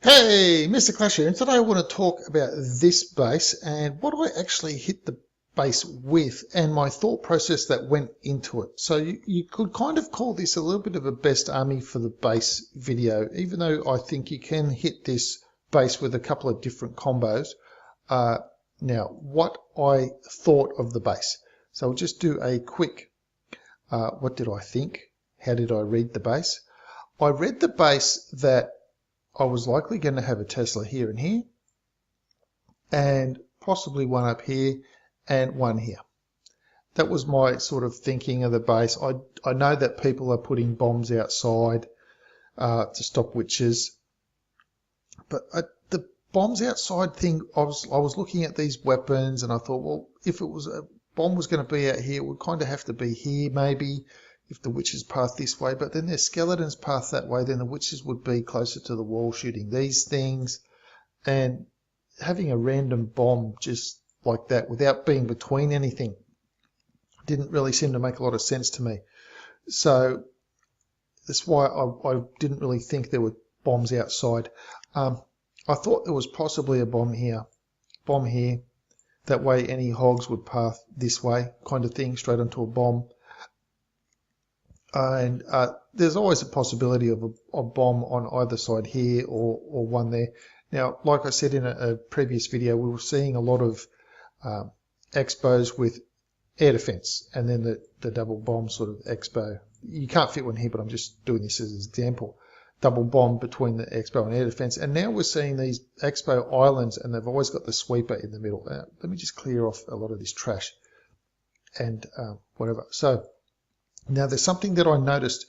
Hey, Mr. Clash here, and today I want to talk about this base and what I actually hit the base with and my thought process that went into it. So you could kind of call this a little bit of a best army for the base video, even though I think you can hit this base with a couple of different combos. Now, what I thought of the base. So I'll just do a quick, what did I think? How did I read the base? I read the base that I was likely going to have a Tesla here and here, and possibly one up here and one here. That was my sort of thinking of the base. I know that people are putting bombs outside to stop witches, but the bombs outside thing, I was looking at these weapons and I thought, well, if it was a bomb was going to be out here, it would kind of have to be here maybe, if the witches path this way, but then their skeletons path that way, then the witches would be closer to the wall shooting these things. And having a random bomb just like that without being between anything didn't really seem to make a lot of sense to me. So that's why I didn't really think there were bombs outside. I thought there was possibly a bomb here. That way any hogs would path this way, kind of thing, straight onto a bomb. And there's always a possibility of a bomb on either side here or one there. Now, like I said in a previous video, we were seeing a lot of expos with air defense and then the double bomb sort of expo. You can't fit one here, but I'm just doing this as an example. Double bomb between the expo and air defense. And now we're seeing these expo islands and they've always got the sweeper in the middle. Let me just clear off a lot of this trash and whatever. So now there's something that I noticed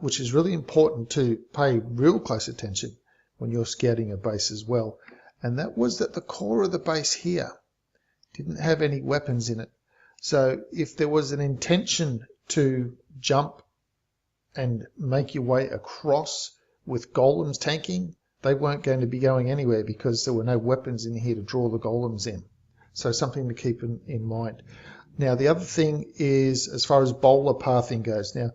which is really important to pay real close attention when you're scouting a base as well, and that was that the core of the base here didn't have any weapons in it. So if there was an intention to jump and make your way across with golems tanking, they weren't going to be going anywhere because there were no weapons in here to draw the golems in. So something to keep in mind. Now, the other thing is, as far as bowler pathing goes, now,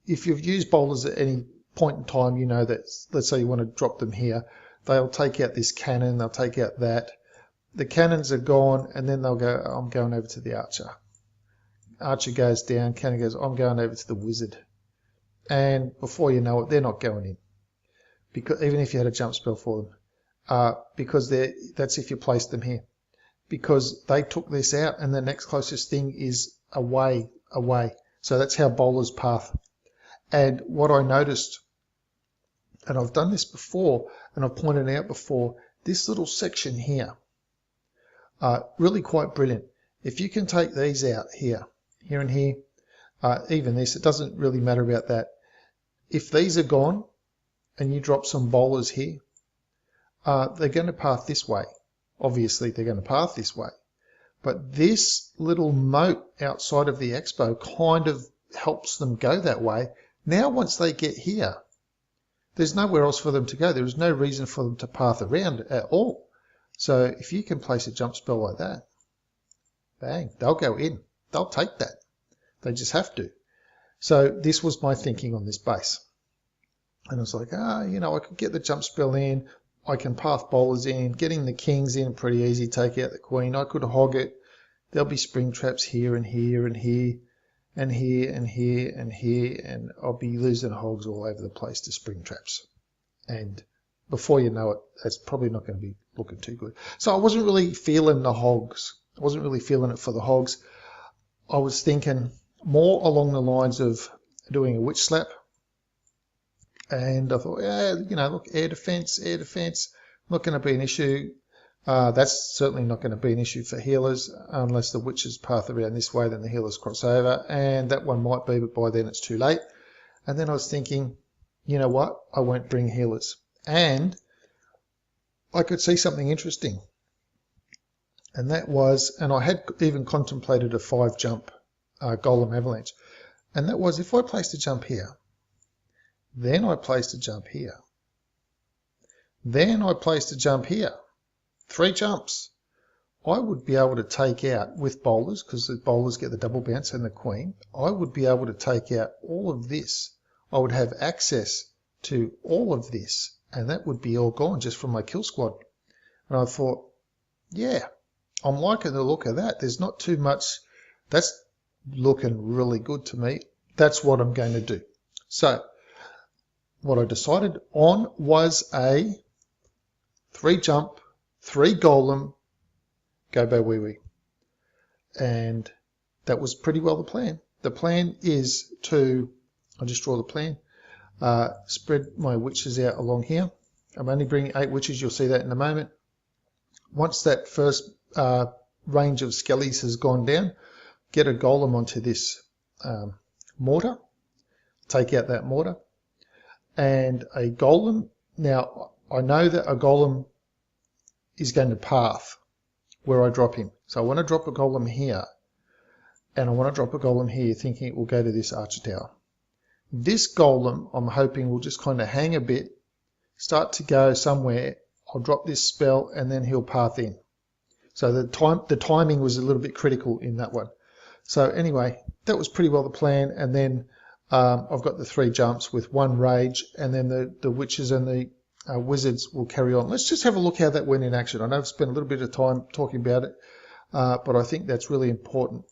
if you've used bowlers at any point in time, you know that, let's say you want to drop them here, they'll take out this cannon, they'll take out that. The cannons are gone, and then they'll go, I'm going over to the archer. Archer goes down, cannon goes, I'm going over to the wizard. And before you know it, they're not going in, because even if you had a jump spell for them, because that's if you place them here. Because they took this out and the next closest thing is away. So that's how bowlers path. And what I noticed, and I've done this before and I've pointed out before, this little section here, really quite brilliant. If you can take these out here and here, even this, it doesn't really matter about that. If these are gone and you drop some bowlers here, they're going to path this way. Obviously, they're going to path this way. But this little moat outside of the expo kind of helps them go that way. Now, once they get here, there's nowhere else for them to go. There is no reason for them to path around at all. So if you can place a jump spell like that, bang, they'll go in. They'll take that. They just have to. So this was my thinking on this base. And I was like, I could get the jump spell in. I can path bowlers in, getting the kings in pretty easy, take out the queen. I could hog it. There'll be spring traps here and here and here and here and here and here, and I'll be losing hogs all over the place to spring traps. And before you know it, that's probably not going to be looking too good. So I wasn't really feeling the hogs. I wasn't really feeling it for the hogs. I was thinking more along the lines of doing a witch slap. And I thought, look, air defense, not going to be an issue. That's certainly not going to be an issue for healers unless the witches path around this way, then the healers cross over. And that one might be, but by then it's too late. And then I was thinking, you know what? I won't bring healers. And I could see something interesting. And that was, and I had even contemplated a 5-jump golem avalanche. And that was, if I placed a jump here, then I placed a jump here. Then I placed a jump here. 3 jumps. I would be able to take out with bowlers, because the bowlers get the double bounce and the queen, I would be able to take out all of this. I would have access to all of this and that would be all gone just from my kill squad. And I thought, yeah, I'm liking the look of that. There's not too much. That's looking really good to me. That's what I'm going to do. So what I decided on was a 3 jump, 3 golem, Gobo Wee. And that was pretty well the plan. The plan is to, I'll just draw the plan, spread my witches out along here. I'm only bringing 8 witches, you'll see that in a moment. Once that first range of skellies has gone down, get a golem onto this mortar, take out that mortar, and a golem. Now, I know that a golem is going to path where I drop him. So I want to drop a golem here, and I want to drop a golem here, thinking it will go to this archer tower. This golem, I'm hoping, will just kind of hang a bit, start to go somewhere. I'll drop this spell, and then he'll path in. So the timing was a little bit critical in that one. So anyway, that was pretty well the plan. And then I've got the 3 jumps with 1 rage, and then the witches and the wizards will carry on. Let's just have a look how that went in action. I know I've spent a little bit of time talking about it, but I think that's really important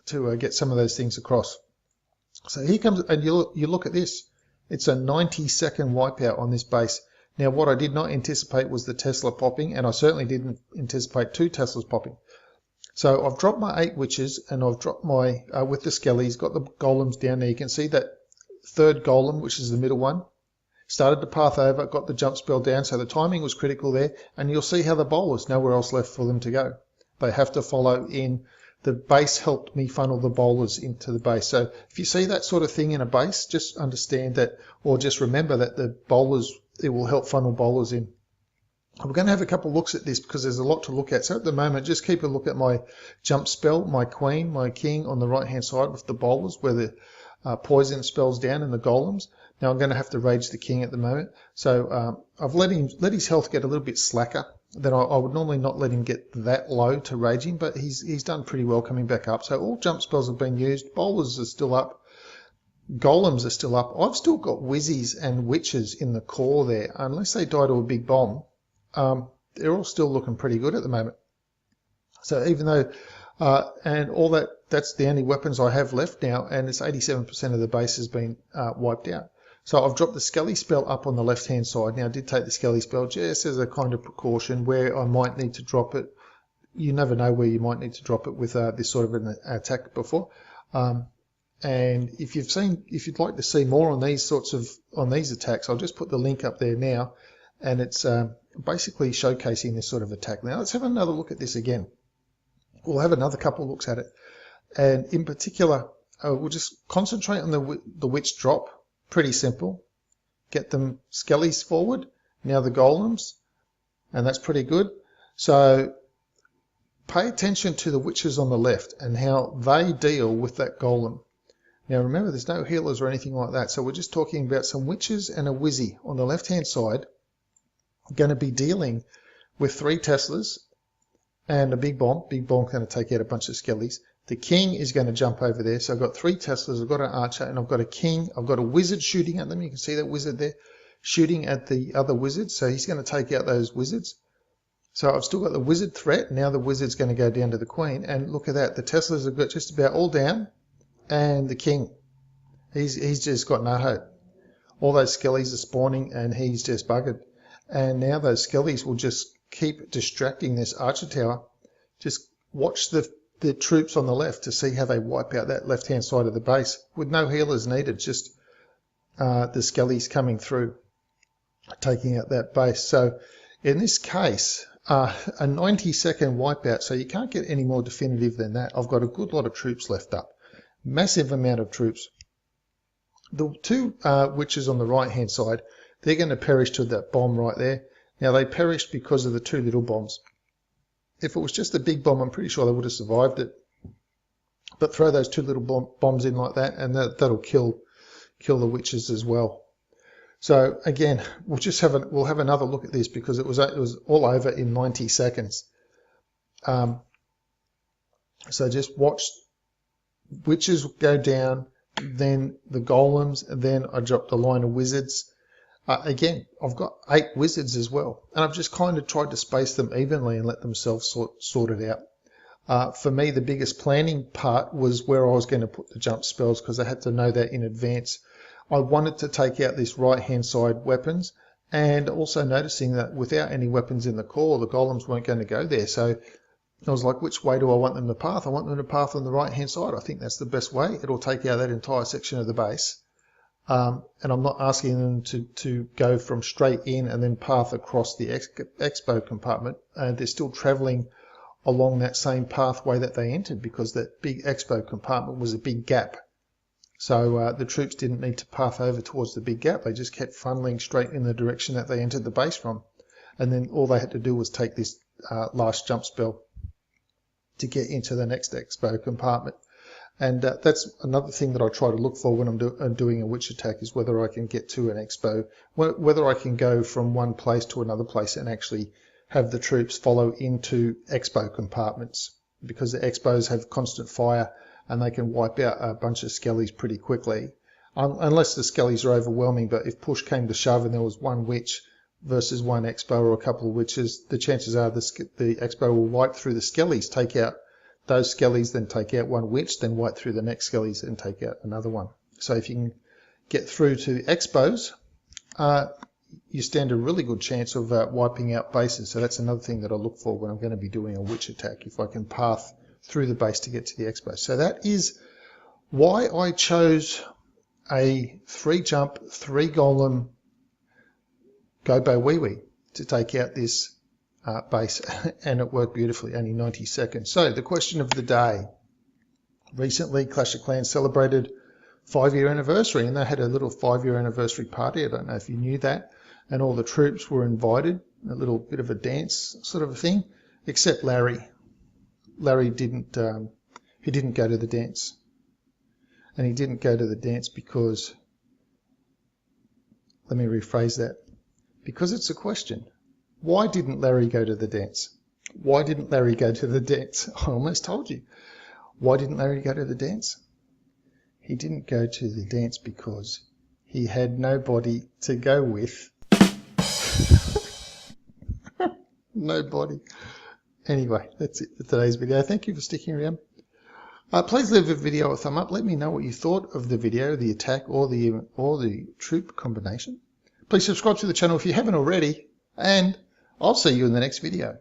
to get some of those things across. So here comes, and you look at this. It's a 90-second wipeout on this base. Now, what I did not anticipate was the Tesla popping, and I certainly didn't anticipate 2 Teslas popping. So I've dropped my 8 witches, and I've dropped my, with the skellies, got the golems down there. You can see that 3rd golem, which is the middle one, started to path over, got the jump spell down, so the timing was critical there. And you'll see how the bowlers, nowhere else left for them to go. They have to follow in. The base helped me funnel the bowlers into the base. So if you see that sort of thing in a base, just understand that, or just remember that the bowlers, it will help funnel bowlers in. We're going to have a couple of looks at this because there's a lot to look at. So at the moment, just keep a look at my jump spell, my queen, my king on the right-hand side with the bowlers where the poison spells down and the golems. Now I'm going to have to rage the king at the moment. So I've let his health get a little bit slacker. Then I would normally not let him get that low to raging, but he's done pretty well coming back up. So all jump spells have been used. Bowlers are still up. Golems are still up. I've still got wizzies and witches in the core there. Unless they die to a big bomb, they're all still looking pretty good at the moment. So even though, and all that's the only weapons I have left now, and it's 87% of the base has been wiped out. So I've dropped the Skelly spell up on the left-hand side. Now I did take the Skelly spell just as a kind of precaution where I might need to drop it. You never know where you might need to drop it with this sort of an attack before. And if you'd like to see more on these these attacks, I'll just put the link up there now, and it's basically showcasing this sort of attack. Now let's have another look at this again. We'll have another couple of looks at it, and in particular, we'll just concentrate on the witch drop. Pretty simple. Get them skellies forward. Now the golems, and that's pretty good. So pay attention to the witches on the left and how they deal with that golem. Now remember, there's no healers or anything like that, so we're just talking about some witches and a wizzy on the left-hand side, going to be dealing with 3 Teslas and a big bomb. Big bomb going to take out a bunch of skellies. The king is going to jump over there, so I've got 3 Teslas, I've got an archer, and I've got a king. I've got a wizard shooting at them. You can see that wizard there shooting at the other wizards, so he's going to take out those wizards. So I've still got the wizard threat. Now the wizard's going to go down to the queen, and look at that. The Teslas have got just about all down. And the king, he's just got no hope. All those skellies are spawning, and he's just buggered. And now those skellies will just keep distracting this archer tower. Just watch the troops on the left to see how they wipe out that left-hand side of the base with no healers needed. Just the skellies coming through, taking out that base. So in this case, a 90-second wipeout. So you can't get any more definitive than that. I've got a good lot of troops left up. Massive amount of troops. The 2 witches on the right hand side, they're going to perish to that bomb right there. Now they perished because of the 2 little bombs. If it was just a big bomb, I'm pretty sure they would have survived it. But throw those 2 little bombs in like that, and that'll kill the witches as well. So again, we'll have another look at this because it was all over in 90 seconds. So just watch. Witches go down, then the golems, then I dropped a line of wizards. Again, I've got 8 wizards as well, and I've just kind of tried to space them evenly and let them sort it out. For me, the biggest planning part was where I was going to put the jump spells, because I had to know that in advance. I wanted to take out this right-hand side weapons, and also noticing that without any weapons in the core, the golems weren't going to go there. So I was like, which way do I want them to path? I want them to path on the right-hand side. I think that's the best way. It'll take out that entire section of the base. And I'm not asking them to go from straight in and then path across the expo compartment. They're still traveling along that same pathway that they entered, because that big expo compartment was a big gap. So the troops didn't need to path over towards the big gap. They just kept funneling straight in the direction that they entered the base from. And then all they had to do was take this last jump spell to get into the next expo compartment. And that's another thing that I try to look for when I'm doing a witch attack, is whether I can get to an expo, whether I can go from one place to another place and actually have the troops follow into expo compartments, because the expos have constant fire and they can wipe out a bunch of skellies pretty quickly, unless the skellies are overwhelming. But if push came to shove and there was one witch versus one expo or a couple of witches, the chances are the expo will wipe through the skellies, take out those skellies, then take out one witch, then wipe through the next skellies and take out another one. So if you can get through to expos, you stand a really good chance of wiping out bases. So that's another thing that I look for when I'm going to be doing a witch attack, if I can path through the base to get to the expo. So that is why I chose a 3 jump, 3 golem Gobo Wee to take out this base, and it worked beautifully, only 90 seconds. So the question of the day. Recently, Clash of Clans celebrated 5-year anniversary, and they had a little 5-year anniversary party. I don't know if you knew that. And all the troops were invited, a little bit of a dance sort of a thing, except Larry. Larry didn't, he didn't go to the dance. And he didn't go to the dance because, let me rephrase that, because it's a question. Why didn't Larry go to the dance? Why didn't Larry go to the dance? I almost told you. Why didn't Larry go to the dance? He didn't go to the dance because he had nobody to go with. Nobody. Anyway, that's it for today's video. Thank you for sticking around. Please leave the video a thumb up. Let me know what you thought of the video, the attack, or the troop combination. Please subscribe to the channel if you haven't already, and I'll see you in the next video.